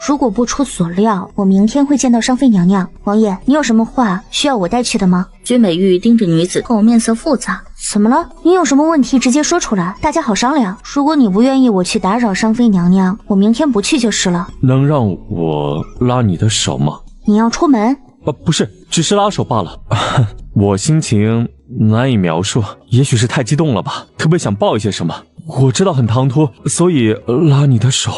如果不出所料，我明天会见到商妃娘娘。王爷，你有什么话需要我带去的吗？君美玉盯着女子后，面色复杂。怎么了？你有什么问题直接说出来，大家好商量。如果你不愿意我去打扰商妃娘娘，我明天不去就是了。能让我拉你的手吗？你要出门？不是，只是拉手罢了。我心情难以描述，也许是太激动了吧，特别想抱一些什么。我知道很唐突，所以拉你的手。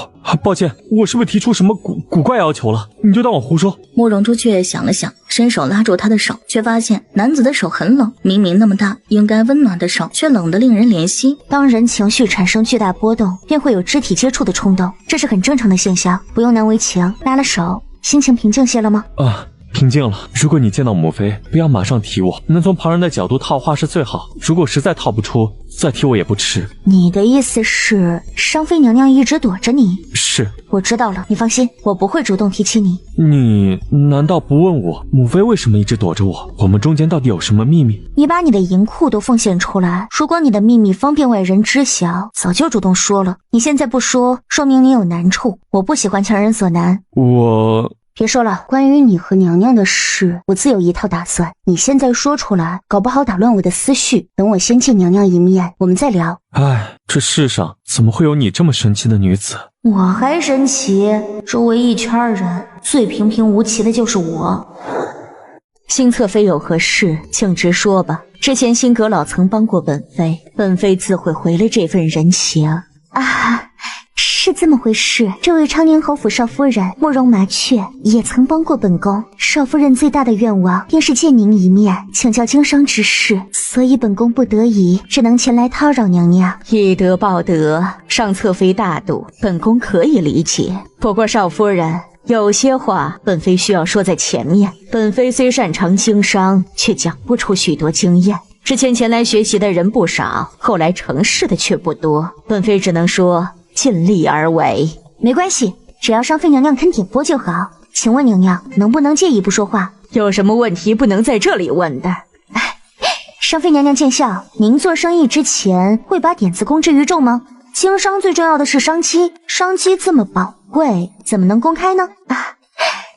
抱歉，我是不是提出什么古怪要求了？你就当我胡说。慕容朱雀想了想，伸手拉住他的手，却发现男子的手很冷，明明那么大，应该温暖的手，却冷得令人怜惜。当人情绪产生巨大波动，便会有肢体接触的冲动，这是很正常的现象，不用难为情。拉了手，心情平静些了吗？平静了。如果你见到母妃，不要马上提我，能从旁人的角度套话是最好。如果实在套不出，再提我也不迟。你的意思是，商妃娘娘一直躲着你？是。我知道了，你放心，我不会主动提起你。你难道不问我，母妃为什么一直躲着我？我们中间到底有什么秘密？你把你的银库都奉献出来，如果你的秘密方便外人知晓，早就主动说了。你现在不说，说明你有难处。我不喜欢强人所难。别说了，关于你和娘娘的事，我自有一套打算。你现在说出来，搞不好打乱我的思绪。等我先见娘娘一面，我们再聊。这世上怎么会有你这么神奇的女子？我还神奇？周围一圈人，最平平无奇的就是我。新侧妃有何事，请直说吧。之前新阁老曾帮过本妃，本妃自会回了这份人情。是这么回事，这位昌宁侯府少夫人慕容麻雀也曾帮过本宫。少夫人最大的愿望便是见您一面，请教经商之事，所以本宫不得已只能前来叨扰娘娘。以德报德，上侧妃大度，本宫可以理解。不过少夫人，有些话本妃需要说在前面。本妃虽擅长经商，却讲不出许多经验。之前前来学习的人不少，后来成事的却不多。本妃只能说尽力而为。没关系，只要商妃娘娘肯点拨就好。请问娘娘能不能介意不说话？有什么问题不能在这里问的？商妃娘娘见笑，您做生意之前会把点子公之于众吗？经商最重要的是商机，商机这么宝贵，怎么能公开呢？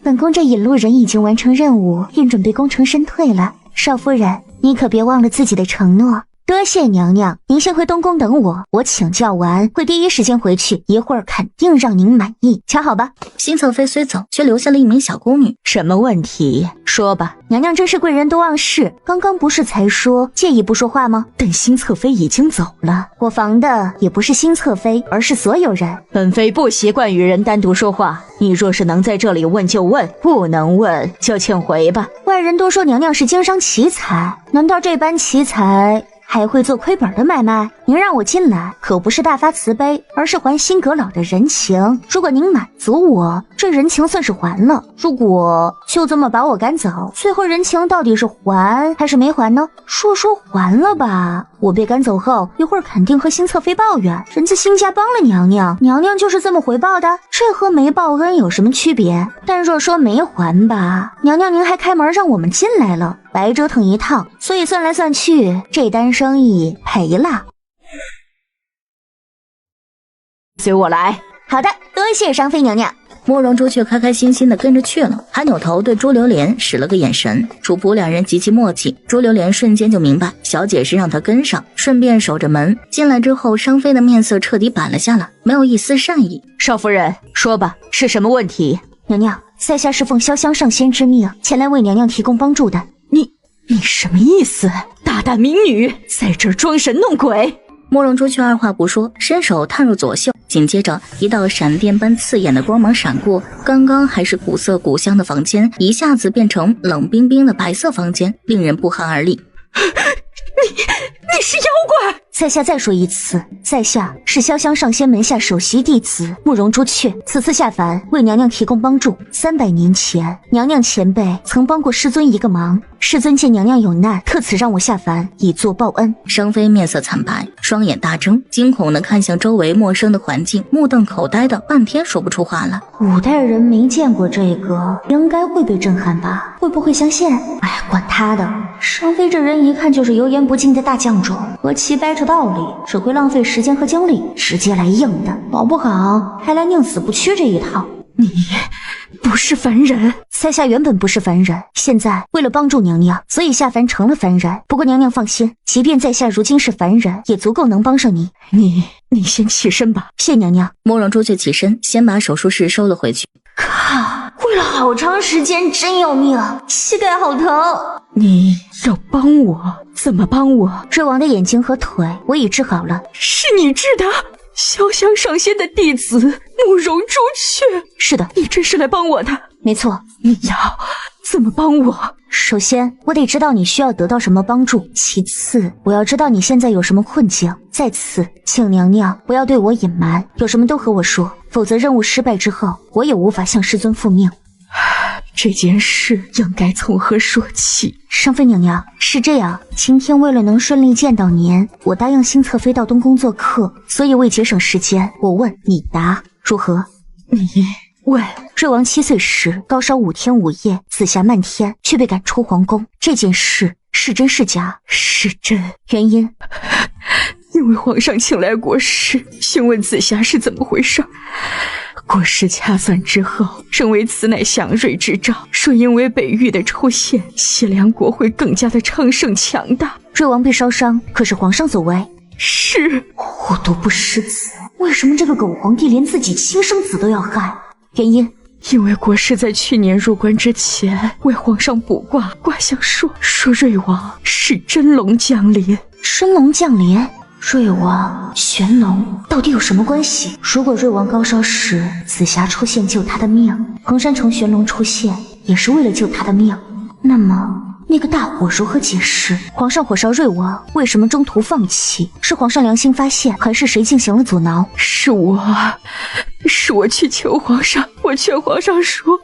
本宫这引路人已经完成任务，便准备功成身退了。少夫人，你可别忘了自己的承诺。多谢娘娘，您先回东宫等我，我请教完会第一时间回去，一会儿肯定让您满意，瞧好吧。新侧妃虽走，却留下了一名小宫女。什么问题？说吧。娘娘真是贵人多忘事，刚刚不是才说介意不说话吗？但新侧妃已经走了，我防的也不是新侧妃，而是所有人。本妃不习惯与人单独说话，你若是能在这里问就问，不能问就请回吧。外人都说娘娘是经商奇才，难道这般奇才还会做亏本的买卖？您让我进来可不是大发慈悲，而是还新阁老的人情。如果您满足我，这人情算是还了；如果就这么把我赶走，最后人情到底是还还是没还呢？说还了吧，我被赶走后一会儿肯定和新侧妃抱怨，人家新家帮了娘娘，娘娘就是这么回报的，这和没报恩有什么区别？但若说没还吧，娘娘您还开门让我们进来了，白折腾一趟，所以算来算去，这单生意赔了。随我来。好的，多谢商妃娘娘。慕容朱雀开开心心的跟着去了，还扭头对朱榴莲使了个眼神。主仆两人极其默契，朱榴莲瞬间就明白小姐是让她跟上，顺便守着门。进来之后，商妃的面色彻底板了下来，没有一丝善意。少夫人，说吧，是什么问题？娘娘，在下是奉潇湘上仙之命前来为娘娘提供帮助的。你什么意思？大胆民女，在这儿装神弄鬼！慕容朱雀二话不说，伸手探入左袖，紧接着一道闪电般刺眼的光芒闪过，刚刚还是古色古香的房间，一下子变成冷冰冰的白色房间，令人不寒而栗。你是妖怪！在下再说一次，在下是潇湘上仙门下首席弟子慕容朱雀，此次下凡为娘娘提供帮助。300年前，娘娘前辈曾帮过师尊一个忙，师尊见娘娘有难，特此让我下凡以作报恩。商妃面色惨白，双眼大睁，惊恐地看向周围陌生的环境，目瞪口呆的半天说不出话来。古代人没见过这个，应该会被震撼吧？会不会相信？管他的！商妃这人一看就是油盐不进的大酱种，和其掰扯道理只会浪费时间和精力，直接来硬的，搞不好还来宁死不屈这一套。是凡人。在下原本不是凡人，现在为了帮助娘娘，所以下凡成了凡人。不过娘娘放心，即便在下如今是凡人，也足够能帮上你。你先起身吧，谢娘娘。慕容朱雀起身，先把手术室收了回去。靠，跪了好长时间，真要命，膝盖好疼。你要帮我？怎么帮我？瑞王的眼睛和腿我已治好了。是你治的？潇湘上仙的弟子慕容朱雀？是的，你真是来帮我的？没错。你要怎么帮我？首先，我得知道你需要得到什么帮助。其次，我要知道你现在有什么困境。再次，请娘娘不要对我隐瞒，有什么都和我说，否则任务失败之后，我也无法向师尊复命。这件事应该从何说起？上妃娘娘，是这样，今天为了能顺利见到您，我答应新侧妃到东宫做客，所以为节省时间，我问你答，如何？你问。瑞王7岁时高烧5天5夜，紫霞漫天，却被赶出皇宫。这件事是真是假？是真。原因？因为皇上请来国师，询问紫霞是怎么回事。国师掐算之后，认为此乃祥瑞之兆，说因为北域的出现，西凉国会更加的昌盛强大。瑞王被烧伤，可是皇上所为是护犊不食子。为什么这个狗皇帝连自己亲生子都要害？原因？因为国师在去年入关之前为皇上卜卦，卦象说瑞王是真龙降临。真龙降临？瑞王、玄龙到底有什么关系？如果瑞王高烧时紫霞出现救他的命，衡山城玄龙出现也是为了救他的命，那么那个大火如何解释？皇上火烧瑞王，为什么中途放弃？是皇上良心发现，还是谁进行了阻挠？是我去求皇上，我劝皇上说，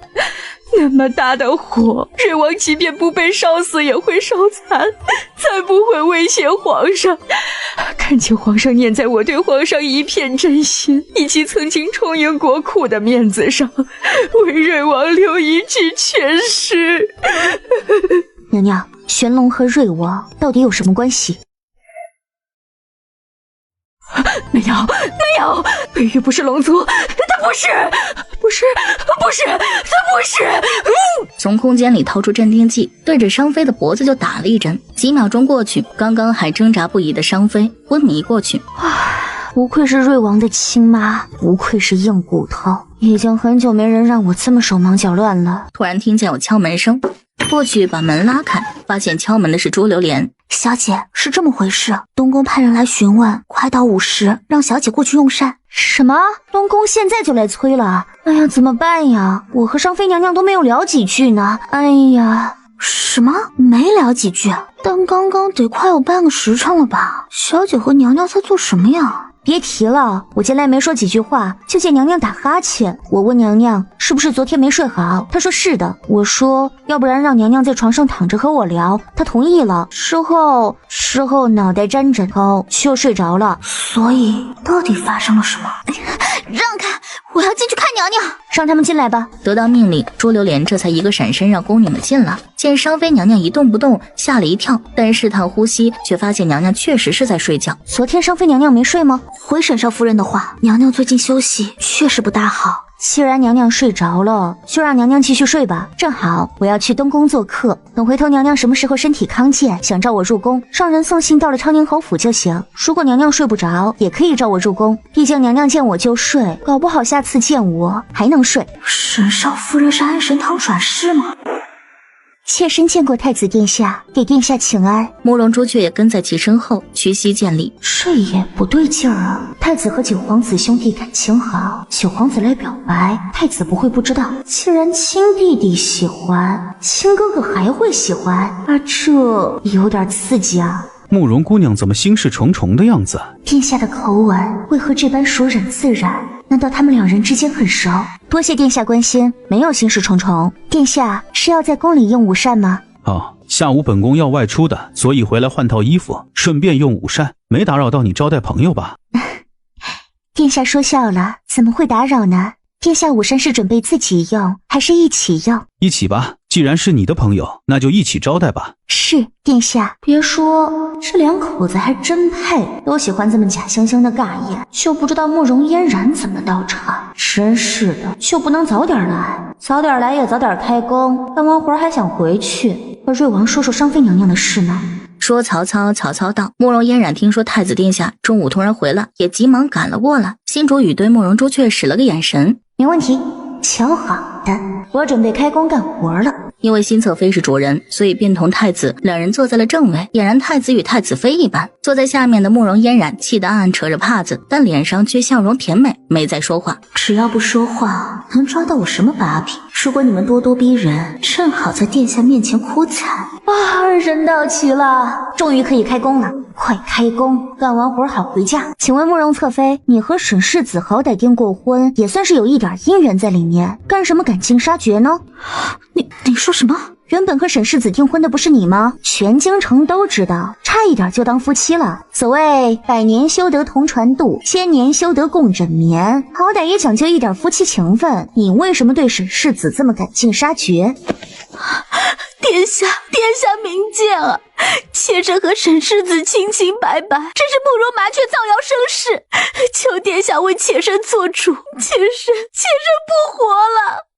那么大的火，瑞王即便不被烧死也会烧残，才不会威胁皇上。恳请皇上念在我对皇上一片真心，以及曾经充盈国库的面子上，为瑞王留一句全尸。娘娘，玄龙和瑞王到底有什么关系？没有，北域不是龙族，他不是。从空间里掏出镇定剂，对着商妃的脖子就打了一针。几秒钟过去，刚刚还挣扎不已的商妃昏迷过去。无愧是瑞王的亲妈，无愧是硬骨头，已经很久没人让我这么手忙脚乱了。突然听见有敲门声，过去把门拉开，发现敲门的是朱榴莲。小姐，是这么回事，东宫派人来询问，快到午时，让小姐过去用膳。什么？东宫现在就来催了？哎呀，怎么办呀？我和商妃娘娘都没有聊几句呢。哎呀，什么？没聊几句？但刚刚得快有半个时辰了吧？小姐和娘娘在做什么呀？别提了，我进来没说几句话，就见娘娘打哈欠。我问娘娘是不是昨天没睡好，她说是的。我说要不然让娘娘在床上躺着和我聊，她同意了。事后脑袋沾枕头就睡着了。所以到底发生了什么？让开，我要进去看娘娘。让他们进来吧。得到命令，朱榴莲这才一个闪身让宫女们进来。见商妃娘娘一动不动，吓了一跳，但试探呼吸，却发现娘娘确实是在睡觉。昨天商妃娘娘没睡吗？回沈少夫人的话，娘娘最近休息确实不大好。既然娘娘睡着了，就让娘娘继续睡吧。正好我要去东宫做客，等回头娘娘什么时候身体康健，想召我入宫，让人送信到了昌宁侯府就行。如果娘娘睡不着，也可以召我入宫，毕竟娘娘见我就睡，搞不好下次见我还能睡。沈少夫人是安神堂转世吗？妾身见过太子殿下，给殿下请安。慕容朱雀也跟在其身后，屈膝见礼。这也不对劲儿啊！太子和九皇子兄弟感情好，九皇子来表白，太子不会不知道。既然亲弟弟喜欢，亲哥哥还会喜欢啊，这有点刺激啊！慕容姑娘怎么心事重重的样子？殿下的口吻为何这般熟稔自然？难道他们两人之间很熟？多谢殿下关心，没有心事重重。殿下是要在宫里用午膳吗？下午本宫要外出的，所以回来换套衣服，顺便用午膳，没打扰到你招待朋友吧？殿下说笑了，怎么会打扰呢？殿下午膳是准备自己用，还是一起用？一起吧，既然是你的朋友，那就一起招待吧。是，殿下。别说，这两口子还真配，都喜欢这么假惺惺的尬演，就不知道慕容嫣然怎么到场。真是的，就不能早点来？早点来也早点开工，干完活还想回去和瑞王说说商妃娘娘的事呢。说曹操，曹操到。慕容嫣然听说太子殿下中午突然回来，也急忙赶了过来。新主语对慕容朱雀使了个眼神，没问题，瞧好的，我准备开工干活了。因为新侧妃是主人，所以便同太子两人坐在了正位，俨然太子与太子妃一般。坐在下面的慕容嫣然气得暗暗扯着帕子，但脸上却笑容甜美，没再说话。只要不说话，能抓到我什么把柄？如果你们咄咄逼人，正好在殿下面前哭惨。啊，人到齐了，终于可以开工了，快开工，干完活好回家。请问慕容侧妃，你和沈世子好歹订过婚，也算是有一点姻缘在里面，干什么赶尽杀绝呢？你说什么？原本和沈世子订婚的不是你吗？全京城都知道，差一点就当夫妻了。所谓百年修得同船渡，千年修得共枕眠，好歹也讲究一点夫妻情分。你为什么对沈世子这么赶尽杀绝？殿下明鉴啊！妾身和沈世子清清白白，只是慕容麻雀造谣生事，求殿下为妾身做主，妾身不活了。